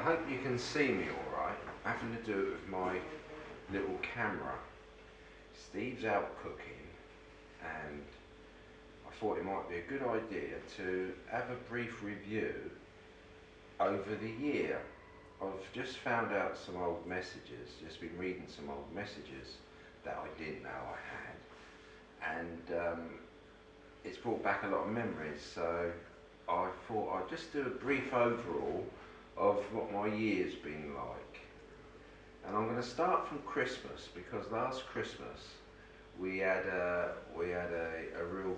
hope you can see me alright. I'm having to do it with my little camera. Steve's out cooking and I thought it might be a good idea to have a brief review over the year. I've just found out some old messages, just been reading some old messages that I didn't know I had, and it's brought back a lot of memories, so I thought I'd just do a brief overall of what my year's been like. And I'm going to start from Christmas, because last Christmas we had a real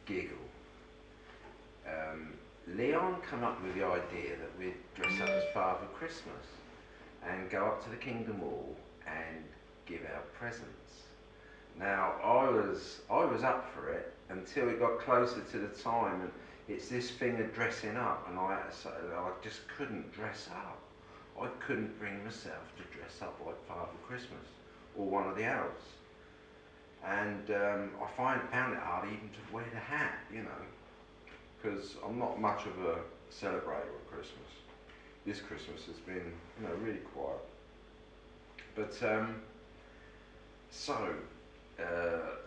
giggle. Leon came up with the idea that we'd dress up as Father Christmas and go up to the Kingdom Hall and give out presents. Now I was up for it until it got closer to the time, and it's this thing of dressing up, and I just couldn't dress up. I couldn't bring myself to dress up like Father Christmas or one of the elves. And I found it hard even to wear the hat, you know, because I'm not much of a celebrator of Christmas. This Christmas has been, you know, really quiet. But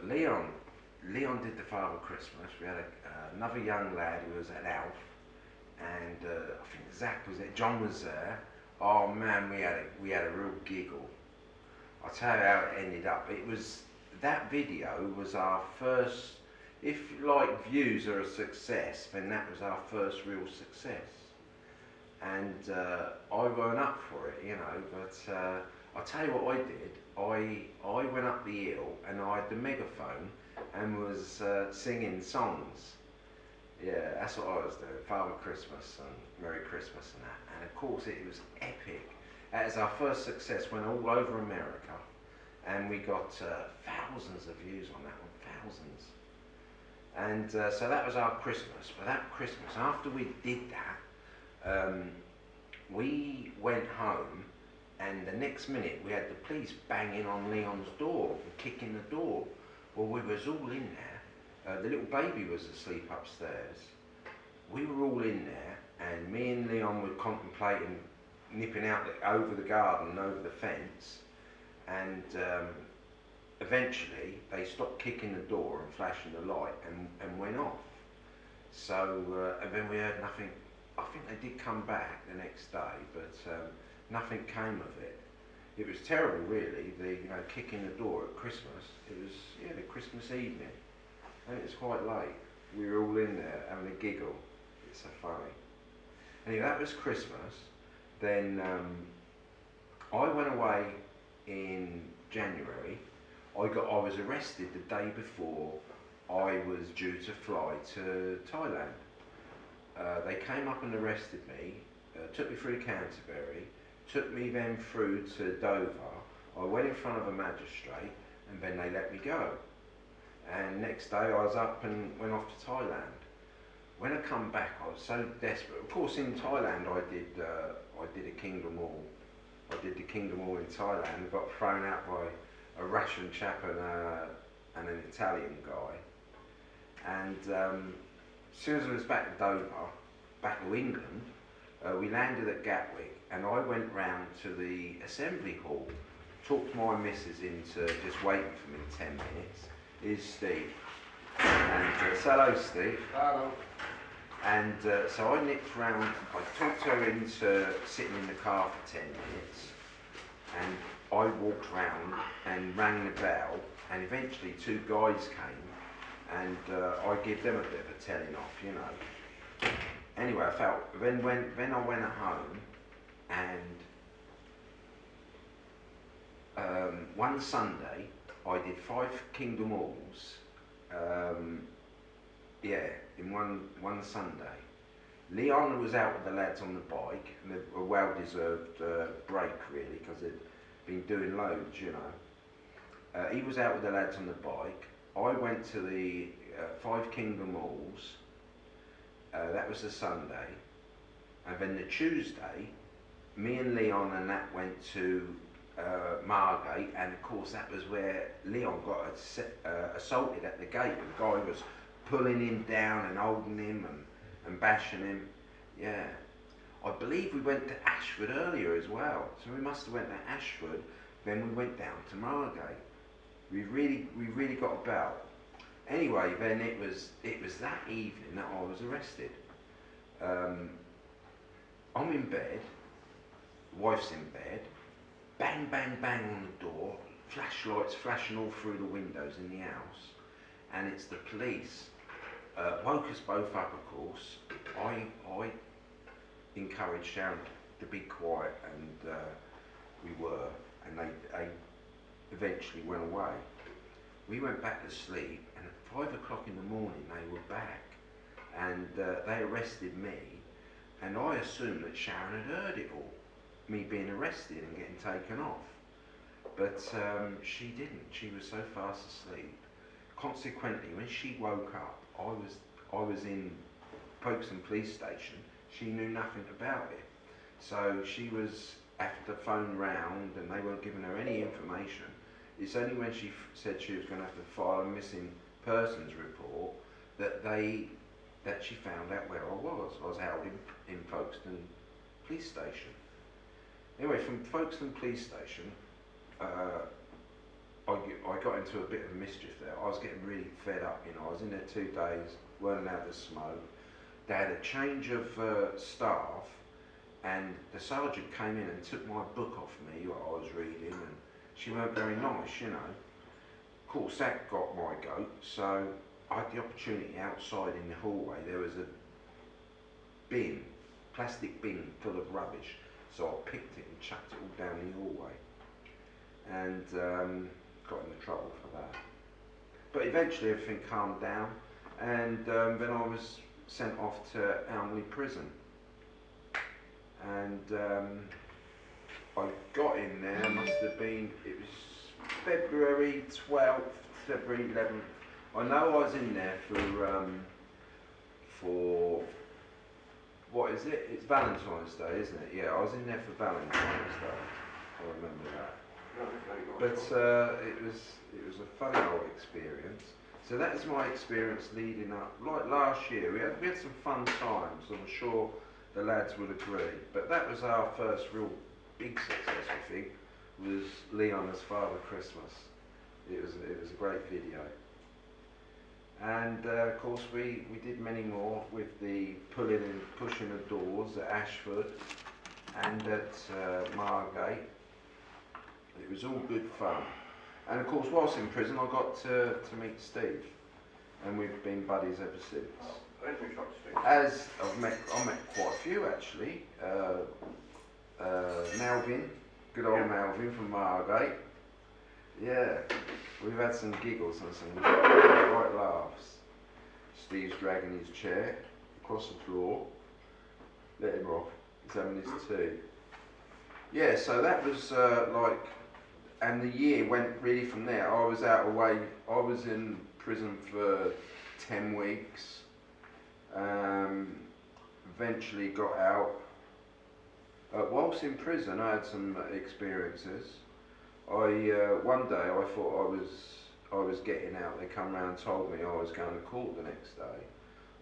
Leon did the Father Christmas. We had another young lad who was an elf, and I think Zach was there, John was there. Oh man, we had a real giggle. I'll tell you how it ended up. That video was our first, if like views are a success, then that was our first real success. And I weren't up for it, you know, but I'll tell you what I did. I went up the hill and I had the megaphone and was singing songs. Yeah, that's what I was doing. Father Christmas and Merry Christmas and that. And of course it was epic. That was our first success, went all over America. And we got thousands of views on that one, thousands. And so that was our Christmas. But that Christmas, after we did that, we went home, and the next minute we had the police banging on Leon's door and kicking the door. Well, we was all in there. The little baby was asleep upstairs. We were all in there, and me and Leon were contemplating nipping out over the garden, over the fence, and eventually they stopped kicking the door and flashing the light and went off. So and then we heard nothing. I think they did come back the next day, but nothing came of it. It was terrible, really. Kicking the door at Christmas. It was the Christmas evening, and it was quite late. We were all in there having a giggle. It's so funny. Anyway, that was Christmas. Then I went away in January. I was arrested the day before I was due to fly to Thailand. They came up and arrested me, took me through Canterbury, took me then through to Dover. I went in front of a magistrate, and then they let me go. And next day I was up and went off to Thailand. When I come back, I was so desperate. Of course, in Thailand I did a Kingdom Hall. I did the Kingdom Hall in Thailand. Got thrown out by a Russian chap and an Italian guy. And as soon as I was back to Dover, back to England, we landed at Gatwick, and I went round to the Assembly Hall, talked my missus into just waiting for me 10 minutes. Here's Steve. And hello, Steve. Hello. And so I nipped round, I talked her into sitting in the car for 10 minutes, and I walked round and rang the bell, and eventually two guys came, and I gave them a bit of a telling off, you know. Anyway, then I went at home, and one Sunday I did 5 Kingdom Halls, in one Sunday. Leon was out with the lads on the bike, and a well-deserved break really, because they'd been doing loads, you know. He was out with the lads on the bike. I went to the 5 Kingdom Halls. That was the Sunday, and then the Tuesday, me and Leon and that went to Margate, and of course that was where Leon got assaulted at the gate. The guy was pulling him down and holding him and bashing him. Yeah, I believe we went to Ashford earlier as well, so we must have went to Ashford, then we went down to Margate. We really got about. Anyway, then it was that evening that I was arrested. I'm in bed, wife's in bed, bang bang bang on the door, flashlights flashing all through the windows in the house, and it's the police. Woke us both up, of course. I encouraged Sharon to be quiet, and we were, and they eventually went away. We went back to sleep, and at 5 o'clock in the morning they were back, and they arrested me, and I assumed that Sharon had heard it all, me being arrested and getting taken off. But she didn't. She was so fast asleep. Consequently, when she woke up, I was in Folkestone Police Station. She knew nothing about it. So she was after the phone round, and they weren't giving her any information. It's only when she said she was going to have to file a missing persons report that she found out where I was. I was held in Folkestone Police Station. Anyway, from Folkestone Police Station, I got into a bit of mischief there. I was getting really fed up, you know. I was in there 2 days, weren't allowed to smoke. They had a change of staff, and the sergeant came in and took my book off me, what I was reading, and she weren't very nice, you know. Of course, that got my goat, so I had the opportunity outside in the hallway. There was a bin, plastic bin full of rubbish, so I picked it and chucked it all down the hallway, and got into trouble for that. But eventually everything calmed down, and then I was sent off to Elmley Prison, and I got in there, must have been, it was February 12th, February 11th. I know I was in there for what is it? It's Valentine's Day, isn't it? Yeah, I was in there for Valentine's Day. I remember that. But it was a funny old experience. So that was my experience leading up. Like last year, we had some fun times. I'm sure the lads would agree. But that was our first real big success, I think, was Leon as Father Christmas. It was a great video. And of course we did many more with the pulling and pushing of doors at Ashford and at Margate. It was all good fun. And of course whilst in prison I got to meet Steve, and we've been buddies ever since. As I met quite a few actually. Melvin, good old Melvin from Margate. Yeah, we've had some giggles and some right laughs. Steve's dragging his chair across the floor. Let him off, he's having his tea. Yeah, so that was like, and the year went really from there. I was out away, I was in prison for 10 weeks. Eventually got out. Whilst in prison I had some experiences. One day I thought I was getting out. They come round and told me I was going to court the next day.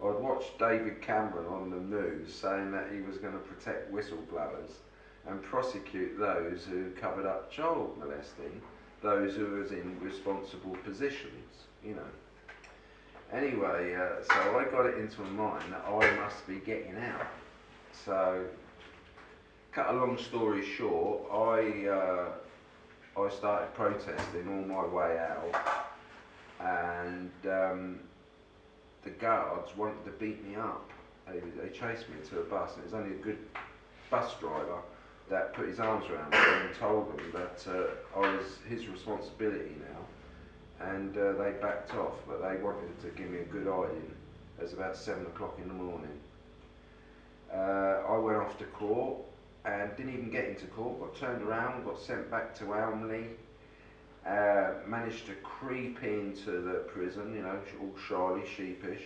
I'd watched David Cameron on the news saying that he was going to protect whistleblowers and prosecute those who covered up child molesting, those who was in responsible positions, you know. Anyway, so I got it into my mind that I must be getting out. So, cut a long story short, I started protesting all my way out, and the guards wanted to beat me up. They chased me to a bus, and it was only a good bus driver that put his arms around me and told them that I was his responsibility now, and they backed off, but they wanted to give me a good hiding. It was about 7 o'clock in the morning. I went off to court and didn't even get into court, got turned around, got sent back to Elmley, managed to creep into the prison, you know, all shyly, sheepish,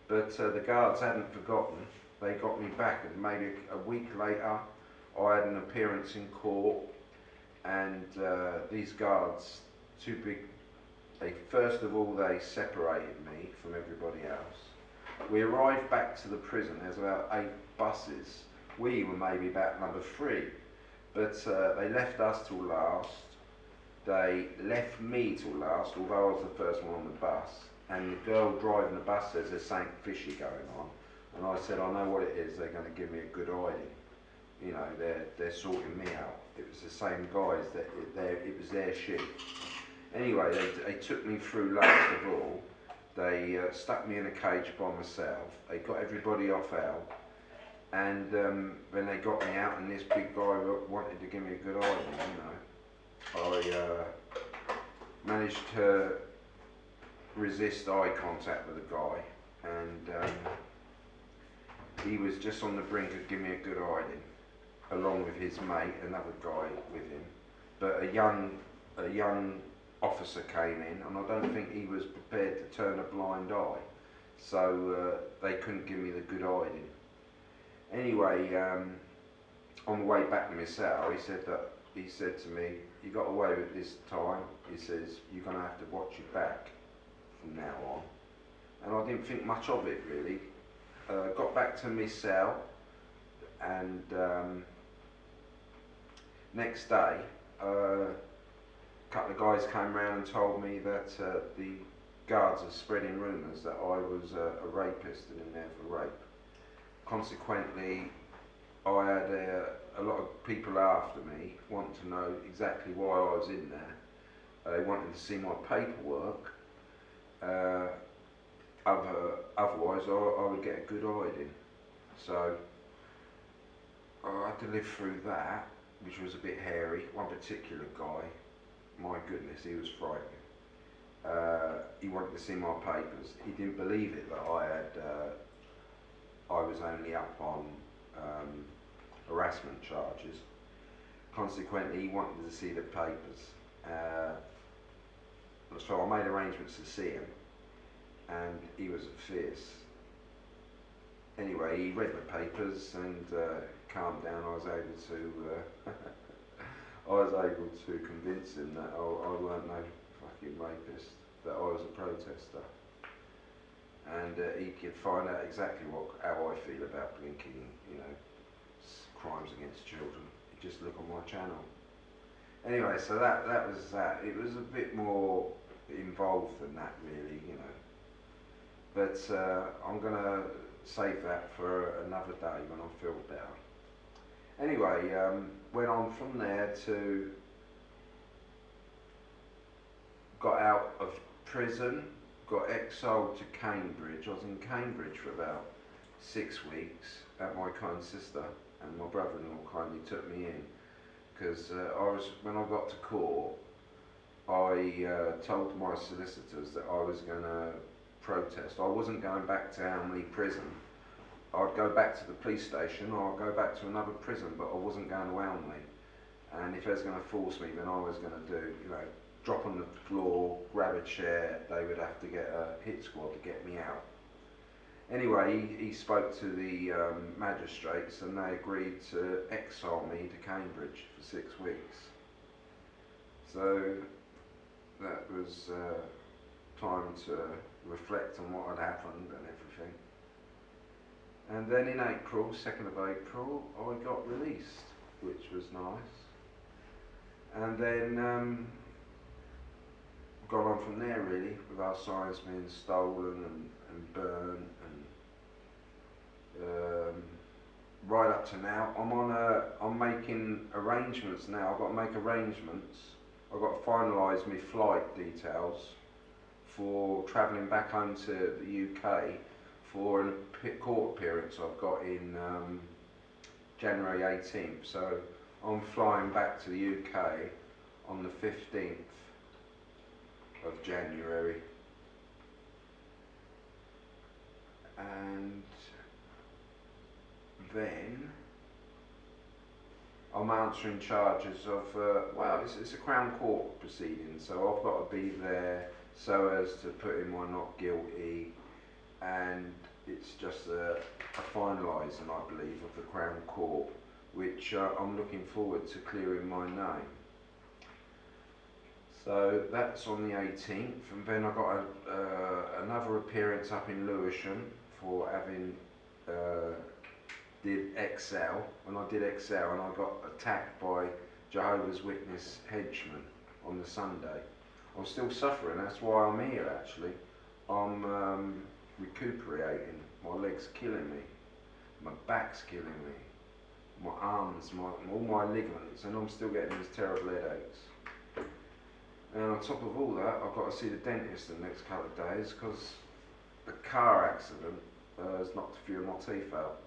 but the guards hadn't forgotten. They got me back, and maybe a week later I had an appearance in court, and these guards, too big, first of all they separated me from everybody else. We arrived back to the prison, there's about 8 buses we were maybe about number 3, but they left us till last. They left me till last, although I was the first one on the bus. And the girl driving the bus says there's something fishy going on. And I said, I know what it is, they're going to give me a good hiding. You know, they're sorting me out. It was the same guys, it was their shift. Anyway, they took me through last of all. They stuck me in a cage by myself. They got everybody off out. And when they got me out and this big guy wanted to give me a good hiding, you know, I managed to resist eye contact with the guy, and he was just on the brink of giving me a good hiding, along with his mate, another guy with him. But a young officer came in, and I don't think he was prepared to turn a blind eye, so they couldn't give me the good hiding. Anyway, on the way back to my cell, he said to me, "You got away with this time." He says, "You're going to have to watch your back from now on." And I didn't think much of it really. Got back to my cell, and next day a couple of guys came round and told me that the guards are spreading rumours that I was a rapist and in there for rape. Consequently, I had a lot of people after me wanting to know exactly why I was in there. They wanted to see my paperwork. Otherwise, I would get a good hiding. So I had to live through that, which was a bit hairy. One particular guy, my goodness, he was frightening. He wanted to see my papers. He didn't believe it that I was only up on harassment charges. Consequently, he wanted to see the papers. So I made arrangements to see him, and he was fierce. Anyway, he read the papers and calmed down. I was able to convince him that I weren't no fucking rapist, that I was a protester. And he could find out exactly how I feel about blinking, you know, crimes against children. He'd just look on my channel. Anyway, so that was that. It was a bit more involved than that, really, you know. But I'm gonna save that for another day when I feel better. Anyway, went on from there to got out of prison. Got exiled to Cambridge. I was in Cambridge for about 6 weeks at my kind sister, and my brother-in-law kindly took me in because when I got to court, I told my solicitors that I was going to protest. I wasn't going back to Elmley prison. I'd go back to the police station or I'd go back to another prison, but I wasn't going to Elmley. And if they was going to force me, then I was going to do, you know, drop on the floor, grab a chair. They would have to get a hit squad to get me out. Anyway, he spoke to the magistrates and they agreed to exile me to Cambridge for 6 weeks. So that was time to reflect on what had happened and everything. And then in April, 2nd of April, I got released, which was nice. And then gone on from there really, with our signs being stolen and burned, and right up to now. I'm making arrangements now. I've got to make arrangements. I've got to finalise my flight details for travelling back home to the UK for a court appearance I've got in January 18th. So I'm flying back to the UK on the 15th of January, and then I'm answering charges of, well, it's a Crown Court proceeding, so I've got to be there so as to put in my not guilty, and it's just a finalising, I believe, of the Crown Court, which I'm looking forward to clearing my name. So that's on the 18th, and then I got another appearance up in Lewisham for having did Excel, when I did Excel and I got attacked by Jehovah's Witness henchmen on the Sunday. I'm still suffering, that's why I'm here actually. I'm recuperating, my leg's killing me, my back's killing me, my arms, all my ligaments, and I'm still getting these terrible headaches. And on top of all that, I've got to see the dentist in the next couple of days because the car accident has knocked a few of my teeth out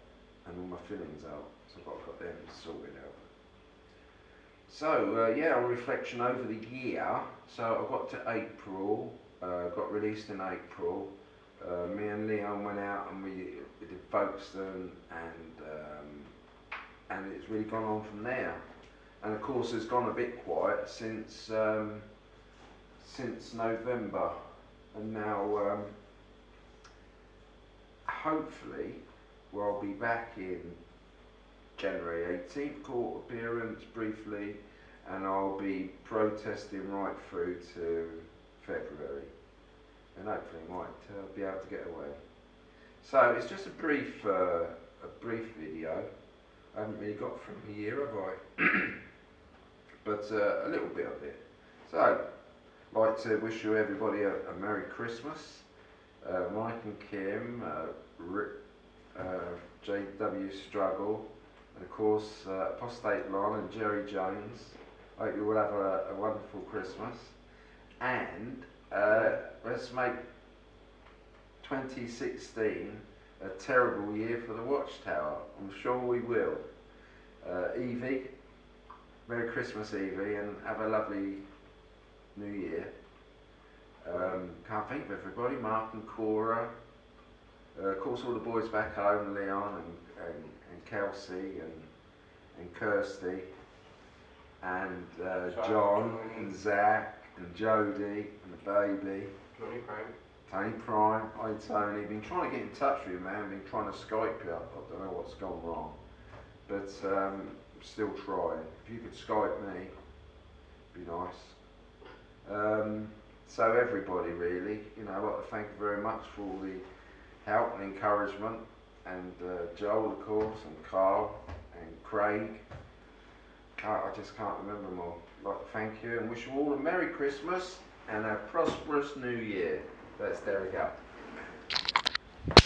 and all my fillings out, so I've got to get them sorted out. So yeah, on reflection over the year, so I got to April, got released in April. Me and Leon went out and we did Folkestone, and it's really gone on from there. And of course, it's gone a bit quiet since November, and now hopefully I'll be back in January 18th, court appearance briefly, and I'll be protesting right through to February, and hopefully might be able to get away. So it's just a brief video. I haven't really got from a year, have I? But a little bit of it. So I'd like to wish you everybody a Merry Christmas. Mike and Kim, JW Struggle, and of course Apostate Lon and Jerry Jones. I hope you will have a wonderful Christmas, and let's make 2016 a terrible year for the Watchtower. I'm sure we will. Evie, Merry Christmas Evie, and have a lovely New Year. Can't think of everybody, Mark and Cora, of course all the boys back home, Leon and Kelsey and Kirsty, and John and Zach and Jodie and the baby. Tony Prime. Hi Tony, been trying to get in touch with you, man, been trying to Skype you. I don't know what's gone wrong, but still trying. If you could Skype me, it'd be nice. So everybody really, you know, I'd like to thank you very much for all the help and encouragement, and Joel of course, and Carl and Craig. I just can't remember them all. I'd like to thank you and wish you all a Merry Christmas and a prosperous New Year. There we go.